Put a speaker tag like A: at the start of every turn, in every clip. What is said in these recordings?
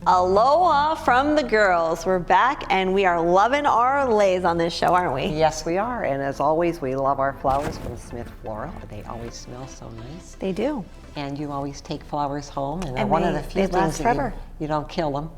A: Aloha from the girls. We're back and we are loving our lays on this show, aren't we?
B: Yes, we are. And as always, we love our flowers from Smith Floral. They always smell so nice.
A: They do.
B: And you always take flowers home. And
A: one
B: of the few things that you don't kill them.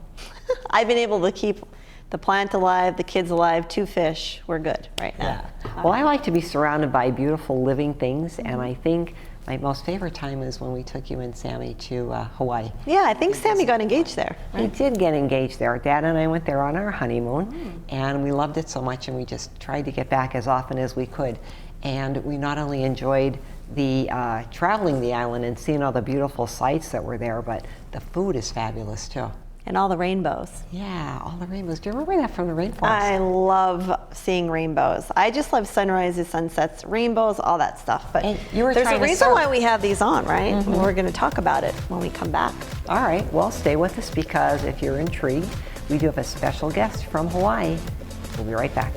A: I've been able to keep the plant alive, the kids alive, 2 fish. We're good right now.
B: Yeah. Well, I like to be surrounded by beautiful living things, and I think my most favorite time is when we took you and Sammy to Hawaii.
A: Yeah, I think Sammy got engaged there.
B: Right? He did get engaged there. Dad and I went there on our honeymoon, and we loved it so much, and we just tried to get back as often as we could. And we not only enjoyed the traveling the island and seeing all the beautiful sights that were there, but the food is fabulous too.
A: And all the rainbows.
B: Yeah, all the rainbows. Do you remember that from the rainforest?
A: I love seeing rainbows. I just love sunrises, sunsets, rainbows, all that stuff. But there's a reason why we have these on, right? Mm-hmm. We're going to talk about it when we come back.
B: All right, well, stay with us because if you're intrigued, we do have a special guest from Hawaii. We'll be right back.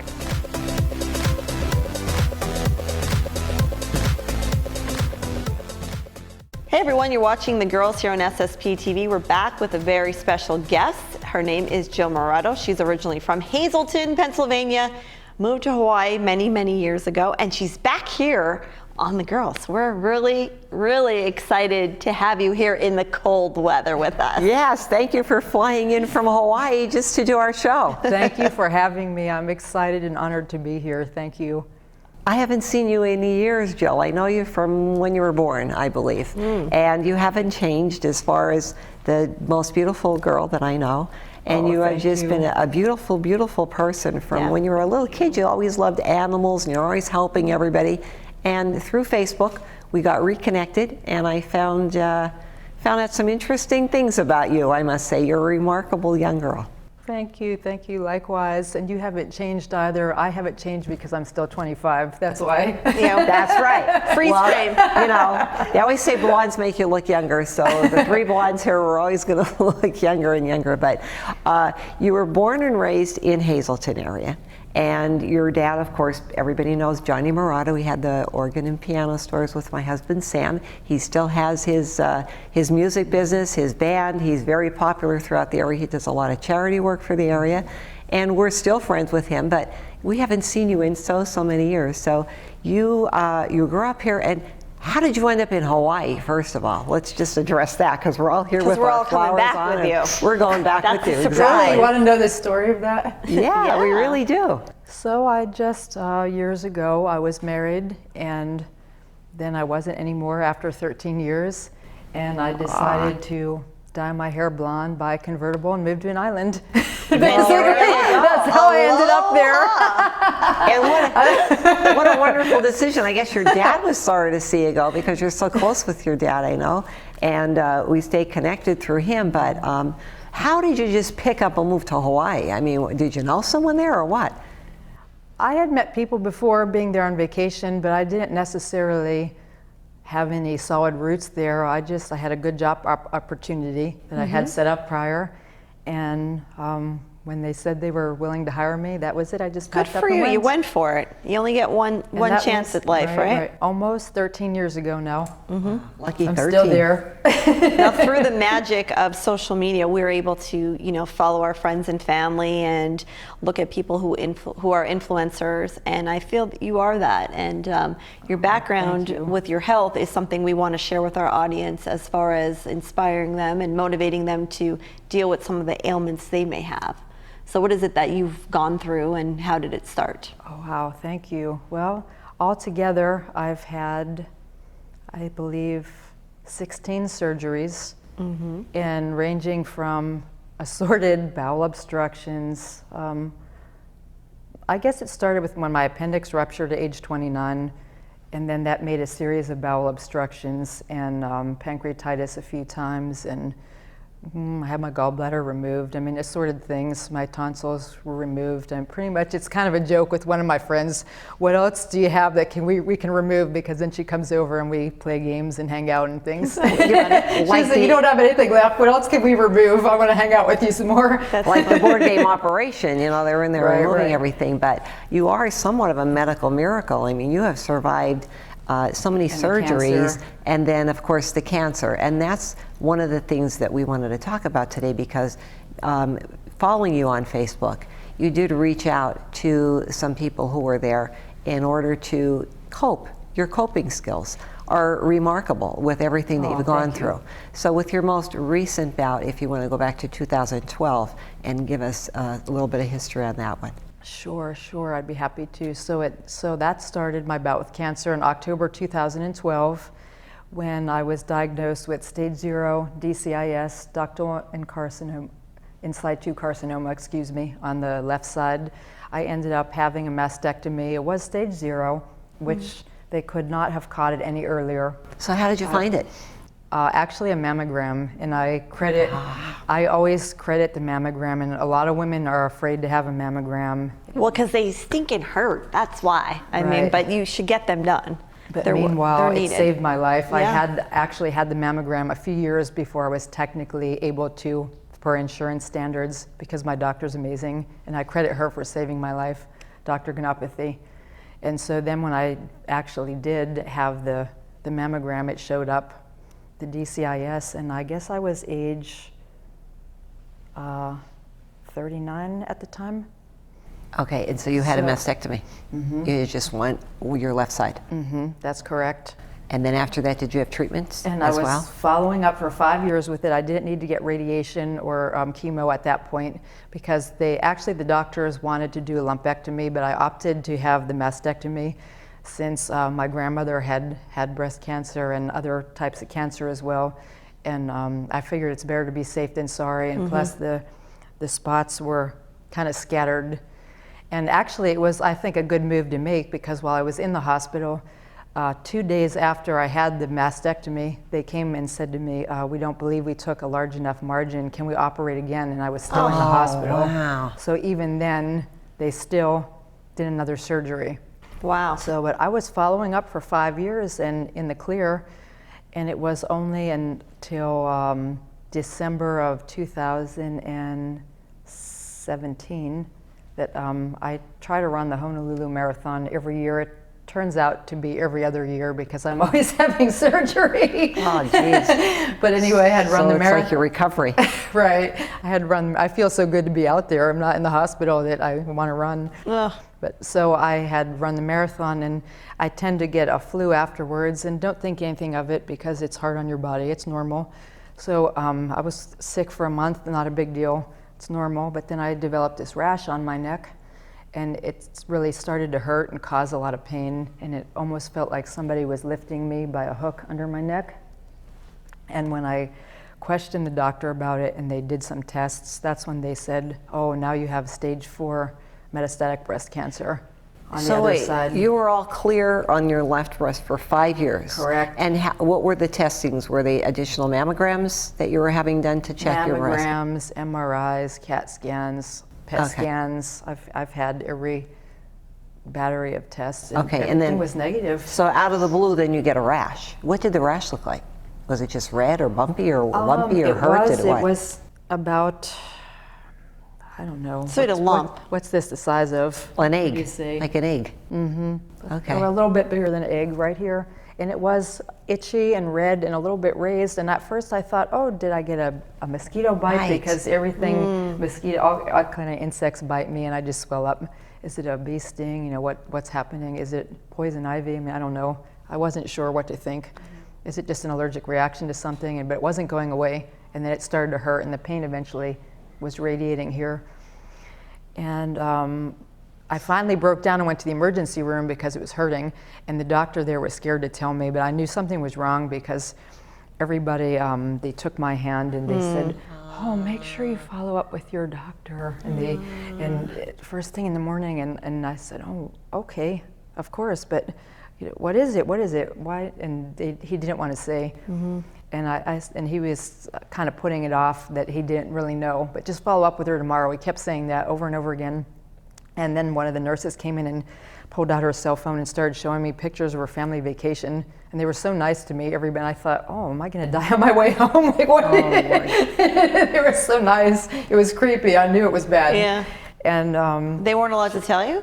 A: Hey everyone, you're watching The Girls here on SSP TV. We're back with a very special guest. Her name is Jill Morratto. She's originally from Hazleton, Pennsylvania, moved to Hawaii many, many years ago, and she's back here on The Girls. We're really, really excited to have you here in the cold weather with us.
B: Yes, thank you for flying in from Hawaii just to do our show.
C: Thank you for having me. I'm excited and honored to be here. Thank you.
B: I haven't seen you in years, Jill. I know you from when you were born, I believe. And you haven't changed as far as the most beautiful girl that I know. And you have just been a beautiful, beautiful person from when you were a little kid. You always loved animals and you're always helping everybody. And through Facebook, we got reconnected and I found out some interesting things about you, I must say. You're a remarkable young girl.
C: Thank you, likewise. And you haven't changed either. I haven't changed because I'm still 25, that's why.
B: Yeah, that's right.
A: Freeze frame.
B: You know, they always say blondes make you look younger, so the 3 blondes here were always going to look younger and younger. But you were born and raised in Hazleton area. And your dad, of course, everybody knows Johnny Morratto. He had the organ and piano stores with my husband, Sam. He still has his music business, his band. He's very popular throughout the area. He does a lot of charity work for the area. And we're still friends with him, but we haven't seen you in so many years. So you grew up here, and how did you end up in Hawaii, first of all? Let's just address that, because we're all here with our flowers on.
A: With you.
B: We're going back with you.
C: Exactly. You want to know the story of that?
B: Yeah, we really do.
C: So I just, years ago, I was married, and then I wasn't anymore after 13 years, and I decided to dye my hair blonde, buy a convertible, and move to an island. That's how I ended up there.
B: And what a wonderful decision. I guess your dad was sorry to see you go because you're so close with your dad, I know, and we stay connected through him. But how did you just pick up and move to Hawaii? I mean, did you know someone there or what?
C: I had met people before being there on vacation, but I didn't necessarily have any solid roots there. I had a good job opportunity that I had set up prior, and when they said they were willing to hire me, that was it. I just packed up and went.
A: Good for you. You went for it. You only get one chance at life, right?
C: Almost 13 years ago now.
B: Lucky 13.
C: I'm still there.
A: Now, through the magic of social media, we're able to, follow our friends and family and look at people who are influencers. And I feel that you are that. And your background with your health is something we want to share with our audience as far as inspiring them and motivating them to deal with some of the ailments they may have. So what is it that you've gone through and how did it start?
C: Oh, wow, thank you. Well, altogether, I've had, I believe, 16 surgeries, and ranging from assorted bowel obstructions. I guess it started with when my appendix ruptured at age 29, and then that made a series of bowel obstructions and pancreatitis a few times, and I had my gallbladder removed. I mean, assorted things. My tonsils were removed, and pretty much it's kind of a joke with one of my friends. What else do you have that we can remove? Because then she comes over and we play games and hang out and things. She said, "You don't have anything left. What else can we remove? I want to hang out with you some more."
B: That's like the board game Operation. They're in there removing everything. But you are somewhat of a medical miracle. I mean, you have survived so many
C: And the
B: surgeries,
C: cancer.
B: and then of course the cancer. And that's one of the things that we wanted to talk about today, because following you on Facebook, you did reach out to some people who were there in order to cope. Your coping skills are remarkable with everything that you've gone
C: thank you.
B: through. So with your most recent bout, if you want to go back to 2012 and give us a little bit of history on that one.
C: Sure, I'd be happy to. So that started my bout with cancer in October 2012, when I was diagnosed with stage 0 DCIS, ductal and carcinoma, in situ carcinoma, on the left side. I ended up having a mastectomy. It was stage 0, which they could not have caught it any earlier.
B: So how did you find it?
C: Actually a mammogram, and I always credit the mammogram, and a lot of women are afraid to have a mammogram.
A: Well, because they stinking hurt, that's why. I mean,
C: Right.
A: but you should get them done.
C: But
A: They're
C: meanwhile, it
A: needed.
C: saved my life. I
A: Yeah.
C: had actually had the mammogram a few years before I was technically able to, per insurance standards, because my doctor's amazing, and I credit her for saving my life, Dr. Ganapathy. And so then when I actually did have the mammogram, it showed up, the DCIS, and I guess I was age 39 at the time.
B: Okay, and so you had a
C: So-
B: mastectomy. You just went your left side.
C: That's correct.
B: And then after that, did you have treatments
C: And
B: as
C: I was
B: well?
C: following up for 5 years with it. I didn't need to get radiation or chemo at that point, because the doctors wanted to do a lumpectomy, but I opted to have the mastectomy, since my grandmother had breast cancer and other types of cancer as well. And I figured it's better to be safe than sorry, and plus the spots were kind of scattered. And actually it was, I think, a good move to make, because while I was in the hospital, 2 days after I had the mastectomy, they came and said to me, we don't believe we took a large enough margin. Can we operate again? And I was still in the hospital.
B: Wow.
C: So even then, they still did another surgery.
A: Wow.
C: So, but I was following up for 5 years and in the clear, and it was only until December of 2017 that I try to run the Honolulu Marathon every year. It turns out to be every other year, because I'm always having surgery.
B: Oh, geez.
C: But anyway, I had run the
B: So it's
C: marathon.
B: like your recovery.
C: Right. I feel so good to be out there. I'm not in the hospital that I want to run.
A: Ugh.
C: But so I had run the marathon, and I tend to get a flu afterwards, and don't think anything of it because it's hard on your body. It's normal. So I was sick for a month, not a big deal. It's normal. But then I developed this rash on my neck, and it really started to hurt and cause a lot of pain, and it almost felt like somebody was lifting me by a hook under my neck. And when I questioned the doctor about it and they did some tests, that's when they said, oh, now you have stage 4 metastatic breast cancer on the other side.
B: You were all clear on your left breast for 5 years.
C: Correct.
B: And what were the testings? Were they additional mammograms that you were having done to check your breast?
C: Mammograms, MRIs, CAT scans, PET scans. I've had every battery of tests, and
B: Okay, and
C: everything
B: then
C: was negative.
B: So out of the blue, then you get a rash. What did the rash look like? Was it just red or bumpy or lumpy or hurt?
C: It was about, I don't know.
A: Sort of lump.
C: What's this the size of?
B: An
C: What
B: egg,
C: do you say?
B: like an egg. Okay.
C: Or a little bit bigger than an egg right here. And it was itchy and red and a little bit raised. And at first I thought, oh, did I get a mosquito bite?
B: Right.
C: Because everything, all kind of insects bite me and I just swell up. Is it a bee sting? You know, what's happening? Is it poison ivy? I mean, I don't know. I wasn't sure what to think. Is it just an allergic reaction to something? But it wasn't going away. And then it started to hurt, and the pain eventually was radiating here. And I finally broke down and went to the emergency room because it was hurting, and the doctor there was scared to tell me, but I knew something was wrong because everybody, they took my hand and they said, oh, make sure you follow up with your doctor. And first thing in the morning, and I said, oh, okay, of course, but you know, what is it? Why? And he didn't want to say. And he was kind of putting it off, that he didn't really know, but just follow up with her tomorrow. He kept saying that over and over again. And then one of the nurses came in and pulled out her cell phone and started showing me pictures of her family vacation. And they were so nice to me, everybody. I thought, oh, am I going to die on my way home? Like, what? They were so nice. It was creepy. I knew it was bad.
A: Yeah.
C: And
A: They weren't allowed to tell you?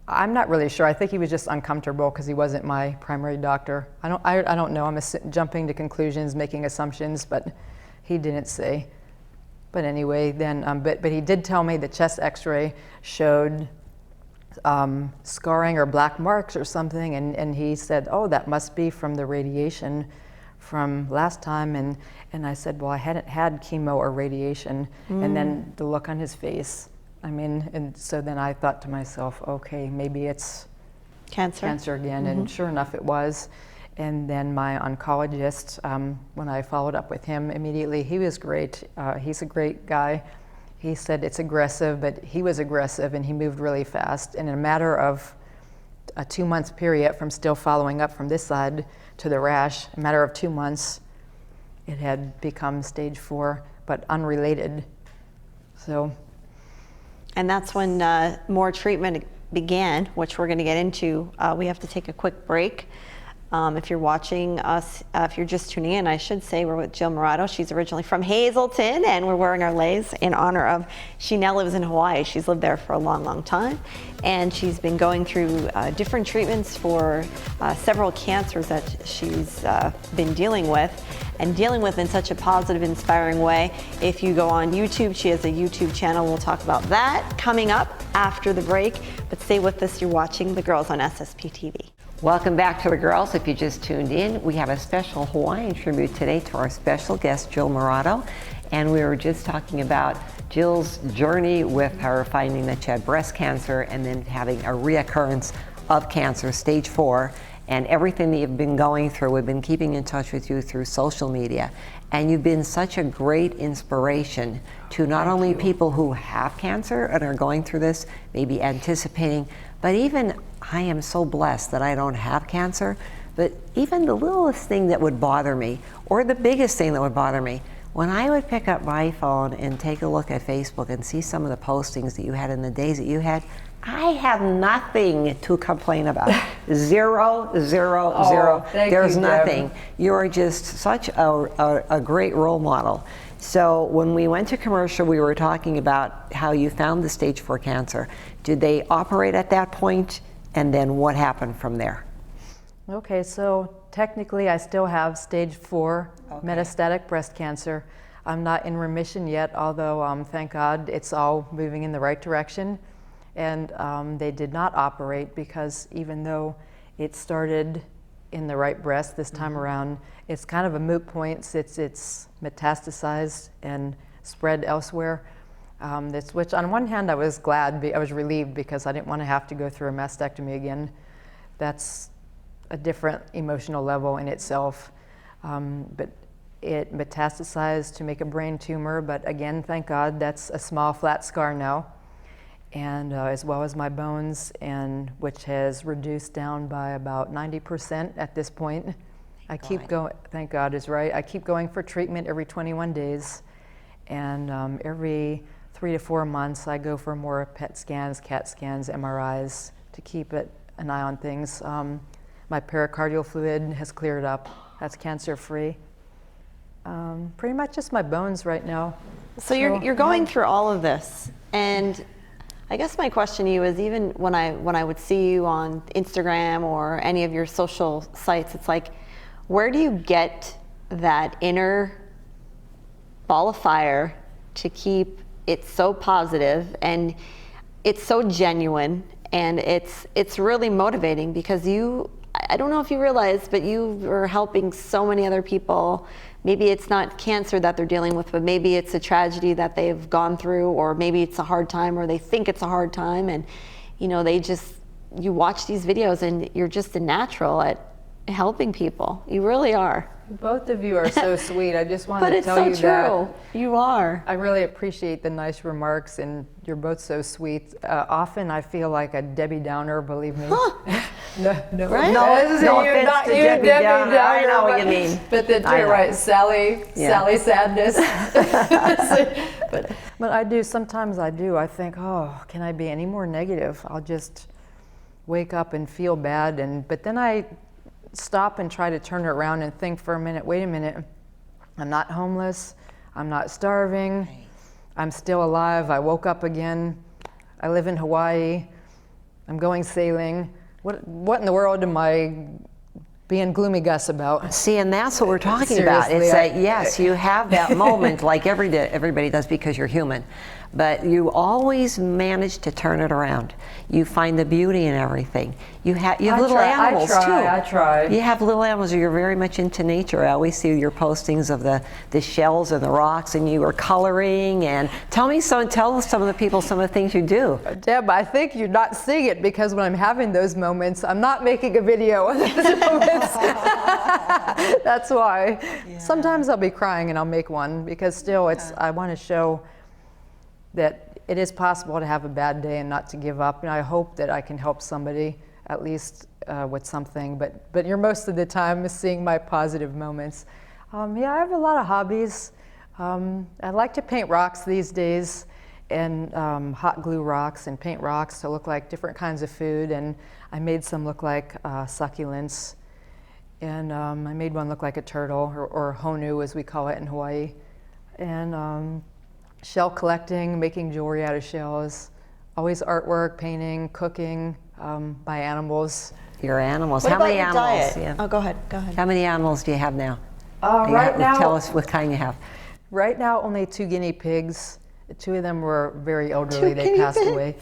C: I'm not really sure. I think he was just uncomfortable because he wasn't my primary doctor. I don't know. I'm jumping to conclusions, making assumptions, but he didn't say. But anyway, then, but he did tell me the chest X-ray showed scarring or black marks or something, and he said, "Oh, that must be from the radiation from last time." And I said, "Well, I hadn't had chemo or radiation." And then the look on his face. I mean, and so then I thought to myself, okay, maybe it's cancer again. And sure enough, it was. And then my oncologist, when I followed up with him immediately, he was great. He's a great guy. He said it's aggressive, but he was aggressive and he moved really fast. And in a matter of a 2-month period from still following up from this side to the rash, a matter of 2 months, it had become stage 4, but unrelated. So.
A: And that's when more treatment began, which we're going to get into. We have to take a quick break. If you're watching us, if you're just tuning in, I should say we're with Jill Morratto. She's originally from Hazleton, and we're wearing our leis in honor of, she now lives in Hawaii. She's lived there for a long, long time. And she's been going through different treatments for several cancers that she's been dealing with, and dealing with in such a positive, inspiring way. If you go on YouTube, she has a YouTube channel. We'll talk about that coming up after the break. But stay with us. You're watching The Girls on SSP TV.
B: Welcome back to The Girls. If you just tuned in, we have a special Hawaiian tribute today to our special guest, Jill Morratto. And we were just talking about Jill's journey with her finding that she had breast cancer and then having a reoccurrence of cancer, stage 4, and everything that you've been going through. We've been keeping in touch with you through social media. And you've been such a great inspiration to not only people who have cancer and are going through this, maybe anticipating, but even I am so blessed that I don't have cancer, but even the littlest thing that would bother me, or the biggest thing that would bother me, when I would pick up my phone and take a look at Facebook and see some of the postings that you had in the days that you had, I have nothing to complain about. Zero. There's nothing. You are just such a great role model. So when we went to commercial, we were talking about how you found the stage 4 cancer. Did they operate at that point? And then what happened from there?
C: Okay, so technically I still have stage 4 metastatic breast cancer. I'm not in remission yet, although thank God it's all moving in the right direction. And they did not operate because even though it started in the right breast this time around, it's kind of a moot point. It's metastasized and spread elsewhere. Which on one hand I was glad, I was relieved because I didn't want to have to go through a mastectomy again. That's a different emotional level in itself. But it metastasized to make a brain tumor, but again, thank God, that's a small flat scar now. And as well as my bones, and which has reduced down by about 90% at this point. I keep going, thank God is right. I keep going for treatment every 21 days. And every 3 to 4 months, I go for more PET scans, CAT scans, MRIs to keep an eye on things. My pericardial fluid has cleared up. That's cancer-free. Pretty much just my bones right now.
A: So you're going through all of this, and I guess my question to you is, even when I would see you on Instagram or any of your social sites, it's like, where do you get that inner ball of fire to keep it so positive, and it's so genuine, and it's really motivating because I don't know if you realize, but you are helping so many other people. Maybe it's not cancer that they're dealing with, but maybe it's a tragedy that they've gone through, or maybe it's a hard time, or they think it's a hard time, and you watch these videos and you're just a natural at helping people. You really are.
C: Both of you are so sweet. I just want
A: But
C: to
A: it's
C: tell
A: so
C: you
A: true.
C: that.
A: You are.
C: I really appreciate the nice remarks, and you're both so sweet. Often I feel like a Debbie Downer, believe me.
A: Huh.
C: No,
A: Right?
B: No
C: you're
B: offense
C: not
B: to
C: you,
B: Debbie Downer. I know what you mean.
C: But then
B: I
C: you're
B: know.
C: right, Sally Sadness.
A: But
C: But I do, sometimes I do. I think, oh, can I be any more negative? I'll just wake up and feel bad. But then I stop and try to turn it around and think for a minute, wait a minute, I'm not homeless, I'm not starving, I'm still alive, I woke up again, I live in Hawaii, I'm going sailing. What in the world am I being gloomy Gus about?
B: See, and that's what we're talking about. It's that, yes, you have that moment like everybody does because you're human, but you always manage to turn it around. You find the beauty in everything. You have little animals too.
C: I try.
B: You have little animals. You're very much into nature. I always see your postings of the shells and the rocks, and you are coloring. And tell some of the people some of the things you do.
C: Deb, I think you're not seeing it because when I'm having those moments, I'm not making a video of those moments. That's why. Yeah. Sometimes I'll be crying and I'll make one because still I want to show that it is possible to have a bad day and not to give up. And I hope that I can help somebody at least with something. But you're most of the time seeing my positive moments. Yeah, I have a lot of hobbies. I like to paint rocks these days and hot glue rocks and paint rocks to look like different kinds of food. And I made some look like succulents. And I made one look like a turtle, or honu as we call it in Hawaii. And shell collecting, making jewelry out of shells, always artwork, painting, cooking by animals.
B: Your animals.
A: What
B: How
A: about
B: many
A: your
B: animals?
A: Diet?
B: Yeah.
A: Oh, go ahead.
B: How many animals do you have now?
C: Right now,
B: tell us what kind you have.
C: Right now, only 2 guinea pigs. 2 of them were very elderly. They passed away.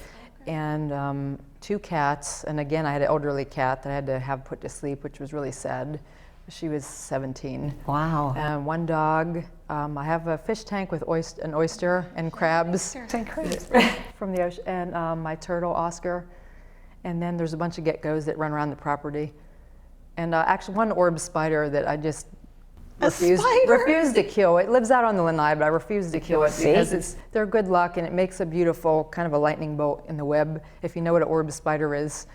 C: And 2 cats. And again, I had an elderly cat that I had to have put to sleep, which was really sad. She was 17.
B: Wow.
C: And 1 dog. I have a fish tank with an oyster and crabs from the ocean. And my turtle, Oscar. And then there's a bunch of geckos that run around the property. And actually 1 orb spider that I just refused to kill. It lives out on the lanai, but I refuse to kill it because they're good luck and it makes a beautiful kind of a lightning bolt in the web, if you know what an orb spider is.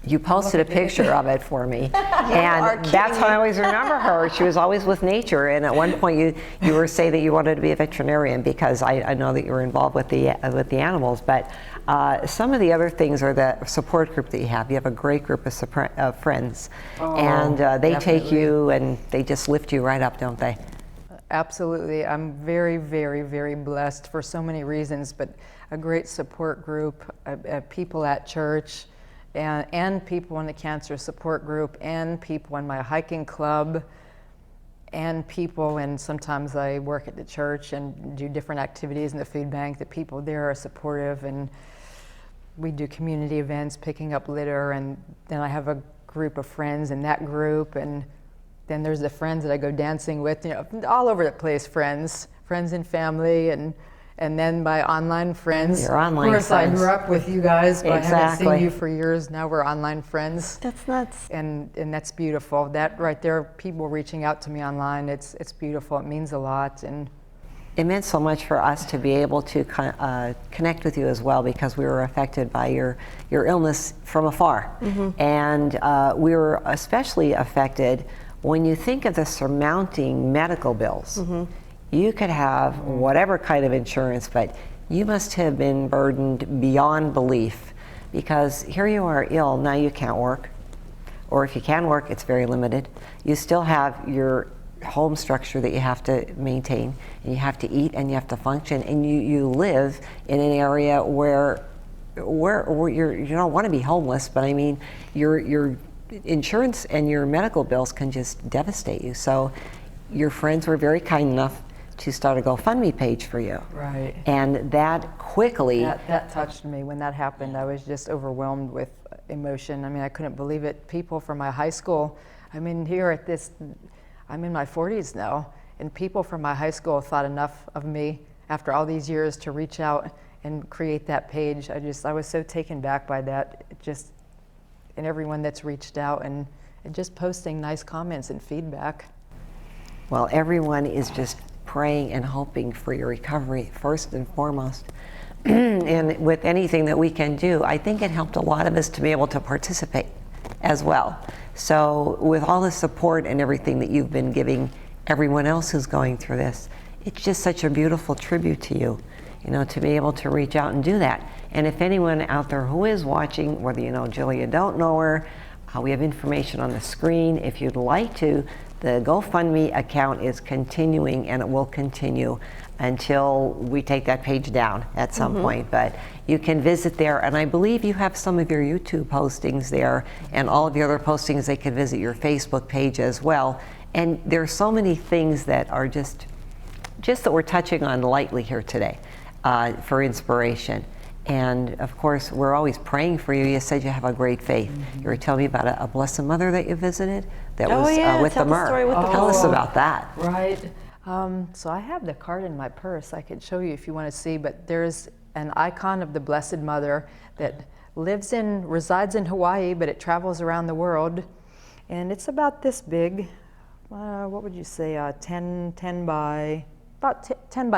B: You posted a picture of it for me, and that's how I always remember her. She was always with nature, and at one point you were saying that you wanted to be a veterinarian because I know that you were involved with the animals. But some of the other things are the support group that you have. You have a great group of friends, and they take you and they just lift you right up, don't they?
C: Absolutely. I'm very, very, very blessed for so many reasons, but a great support group, people at church. And people in the cancer support group, and people in my hiking club, and people, and sometimes I work at the church and do different activities in the food bank. The people there are supportive, and we do community events, picking up litter, and then I have a group of friends in that group, and then there's the friends that I go dancing with, all over the place, friends and family, and then my online friends.
B: Your online friends.
C: Of course, I grew up with you guys, but
B: Exactly.
C: I haven't seen you for years. Now we're online friends.
A: That's nuts.
C: And that's beautiful. That right there, people reaching out to me online, it's beautiful. It means a lot. And
B: it meant so much for us to be able to connect with you as well, because we were affected by your illness from afar. Mm-hmm. And we were especially affected when you think of the surmounting medical bills. Mm-hmm. You could have whatever kind of insurance, but you must have been burdened beyond belief, because here you are ill, now you can't work. Or if you can work, it's very limited. You still have your home structure that you have to maintain, and you have to eat and you have to function, and you live in an area where you don't want to be homeless, but I mean, your insurance and your medical bills can just devastate you. So your friends were very kind enough to start a GoFundMe page for you.
C: Right.
B: And that quickly...
C: That touched me. When that happened, I was just overwhelmed with emotion. I mean, I couldn't believe it. People from my high school, I mean, here at this, I'm in my 40s now, and people from my high school thought enough of me after all these years to reach out and create that page. I was so taken back by that, and everyone that's reached out and just posting nice comments and feedback.
B: Well, everyone is just praying and hoping for your recovery first and foremost. And with anything that we can do, I think it helped a lot of us to be able to participate as well. So with all the support and everything that you've been giving everyone else who's going through this, it's just such a beautiful tribute to you, to be able to reach out and do that. And if anyone out there who is watching, whether you know Jill or you don't know her, We have information on the screen if you'd like to. The GoFundMe account is continuing, and it will continue until we take that page down at some point. But you can visit there, and I believe you have some of your YouTube postings there, and all of your other postings. They can visit your Facebook page as well. And there are so many things that are just that we're touching on lightly here today for inspiration. And of course, we're always praying for you. You said you have a great faith. You were telling me about a Blessed Mother that you visited that was with
A: tell
B: the
A: the
B: myrrh.
A: story with the
B: Tell us about that.
C: Right. So I have the card in my purse. I could show you if you want to see, but there's an icon of the Blessed Mother that resides in Hawaii, but it travels around the world. And it's about this big. What would you say? 10 by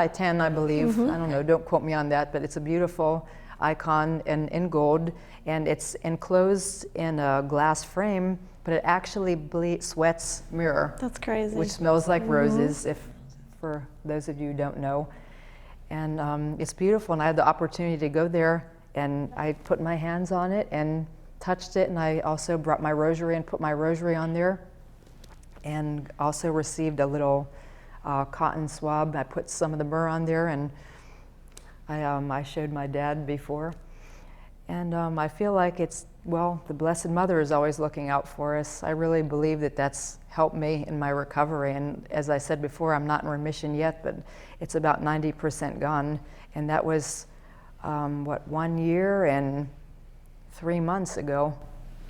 C: 10, I believe. I don't know, don't quote me on that, but it's a beautiful icon in gold, and it's enclosed in a glass frame, but it actually sweats mirror.
A: That's crazy.
C: Which smells like roses, for those of you who don't know. And it's beautiful, and I had the opportunity to go there, and I put my hands on it and touched it, and I also brought my rosary and put my rosary on there, and also received a little cotton swab. I put some of the myrrh on there, and I showed my dad before. And I feel like the Blessed Mother is always looking out for us. I really believe that that's helped me in my recovery. And as I said before, I'm not in remission yet, but it's about 90% gone. And that was, 1 year and 3 months ago.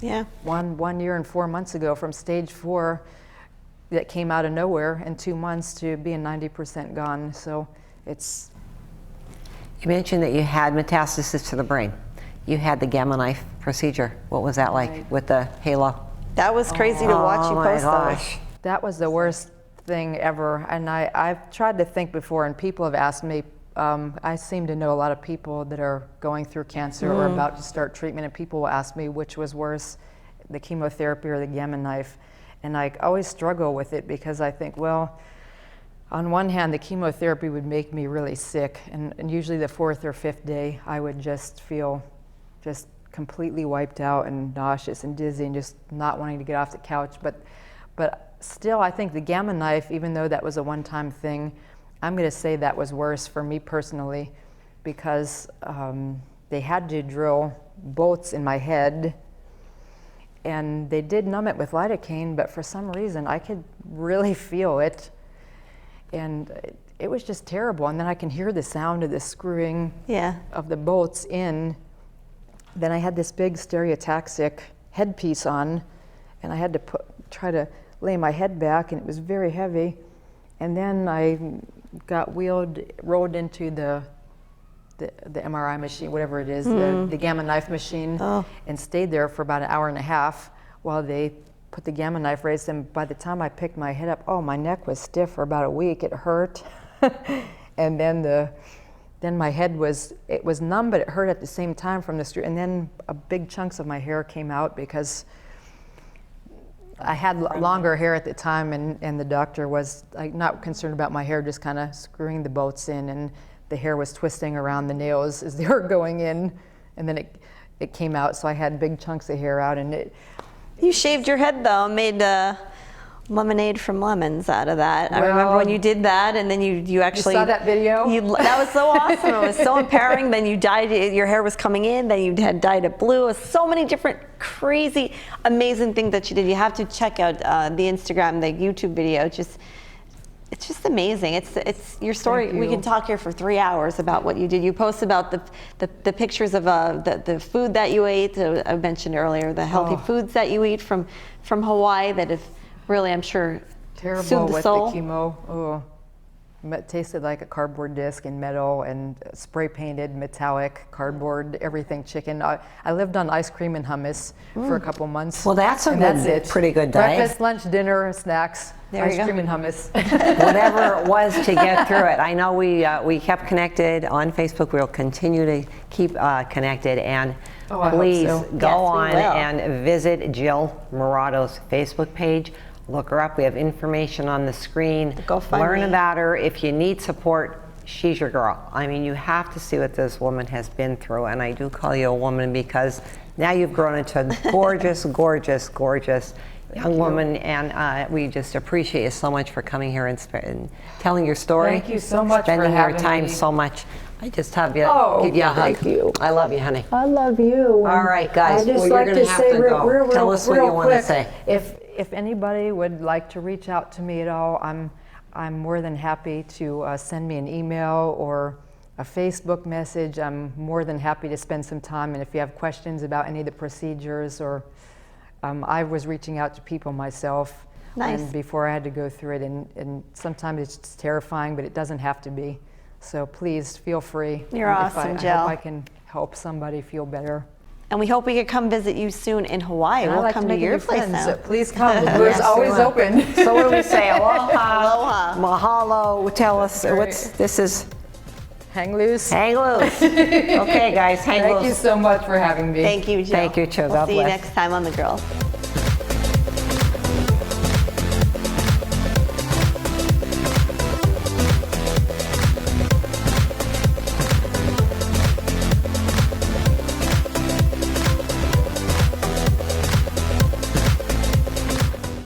A: Yeah.
C: 1 year and 4 months ago, from stage 4 that came out of nowhere in 2 months to being 90% gone. So it's...
B: You mentioned that you had metastasis to the brain. You had the gamma knife procedure. What was that like with the halo?
A: That was crazy to watch you post
B: gosh.
C: That was the worst thing ever. And I've tried to think before, and people have asked me, I seem to know a lot of people that are going through cancer or about to start treatment, and people will ask me which was worse, the chemotherapy or the gamma knife. And I always struggle with it because I think, well, on one hand, the chemotherapy would make me really sick, and usually the 4th or 5th day, I would just feel just completely wiped out and nauseous and dizzy and just not wanting to get off the couch. But still, I think the gamma knife, even though that was a one-time thing, I'm going to say that was worse for me personally, because they had to drill bolts in my head. And they did numb it with lidocaine, but for some reason I could really feel it. And it was just terrible. And then I can hear the sound of the screwing of the bolts in. Then I had this big stereotaxic headpiece on, and I had to try to lay my head back, and it was very heavy. And then I got rolled into the MRI machine, whatever it is, the gamma knife machine, and stayed there for about an hour and a half while they put the gamma knife raised. And by the time I picked my head up, my neck was stiff for about a week. It hurt. And then my head was numb, but it hurt at the same time from the street. And then big chunks of my hair came out because I had longer hair at the time, and the doctor was not concerned about my hair, just kind of screwing the bolts in, and the hair was twisting around the nails as they were going in, and then it came out, so I had big chunks of hair out. And
A: You shaved your head though, made lemonade from lemons out of that. I remember when you did that, and then you actually...
C: You saw that video?
A: That was so awesome. It was so empowering. Then you dyed it, your hair was coming in, then you had dyed it blue. It was so many different crazy, amazing things that you did. You have to check out the Instagram, the YouTube video. It's just amazing. It's your story.
C: Thank you.
A: We can talk here for 3 hours about what you did. You post about the pictures of the food that you ate. I mentioned earlier the healthy foods that you eat from Hawaii that have really, I'm sure,
C: terrible
A: soothed the
C: with
A: soul.
C: the chemo. It tasted like a cardboard disc and metal and spray painted metallic cardboard, everything chicken. I lived on ice cream and hummus for a couple months.
B: Well, that's pretty good diet.
C: Breakfast, lunch, dinner, snacks, ice cream and hummus.
B: Whatever it was to get through it. I know we kept connected on Facebook. We'll continue to keep connected, and please go on and visit Jill Morratto's Facebook page. Look her up. We have information on the screen. Learn about her. If you need support, she's your girl. I mean, you have to see what this woman has been through. And I do call you a woman because Now you've grown into a gorgeous, gorgeous, gorgeous young woman, and we just appreciate you so much for coming here and telling your story.
C: Thank you so much for
B: spending your
C: having
B: time
C: me.
B: so much. I just have you
C: Oh,
B: give you a hug.
C: thank you.
B: I love you, honey.
C: I love you.
B: All right, guys.
C: I just
B: Well, you're
C: like
B: gonna
C: to
B: have
C: say
B: to go. Tell us what you want to
C: quick,
B: say.
C: If anybody would like to reach out to me at all, I'm more than happy to send me an email or a Facebook message. I'm more than happy to spend some time. And if you have questions about any of the procedures, or I was reaching out to people myself.
A: Nice.
C: And before I had to go through it, and sometimes it's just terrifying, but it doesn't have to be. So please feel free.
A: You're
C: If
A: awesome,
C: I
A: Jill.
C: hope I can help somebody feel better.
A: And we hope we could come visit you soon in Hawaii.
C: I
A: We'll
C: like
A: come
C: to
A: to
C: make
A: your
C: new
A: place
C: friends,
A: now.
C: so please come. The door's
B: Yes,
C: always
B: we will.
C: open.
B: So what do we say? Aloha.
A: Aloha.
B: Mahalo. Tell us
C: Great.
B: this is
C: Hang loose.
B: hang loose. Okay, guys, hang
C: Thank
B: loose.
C: you so much for having me.
A: Thank you, Jill.
B: Thank you, Jill.
A: We'll
B: God
A: see you
B: bless.
A: next time on The Girls.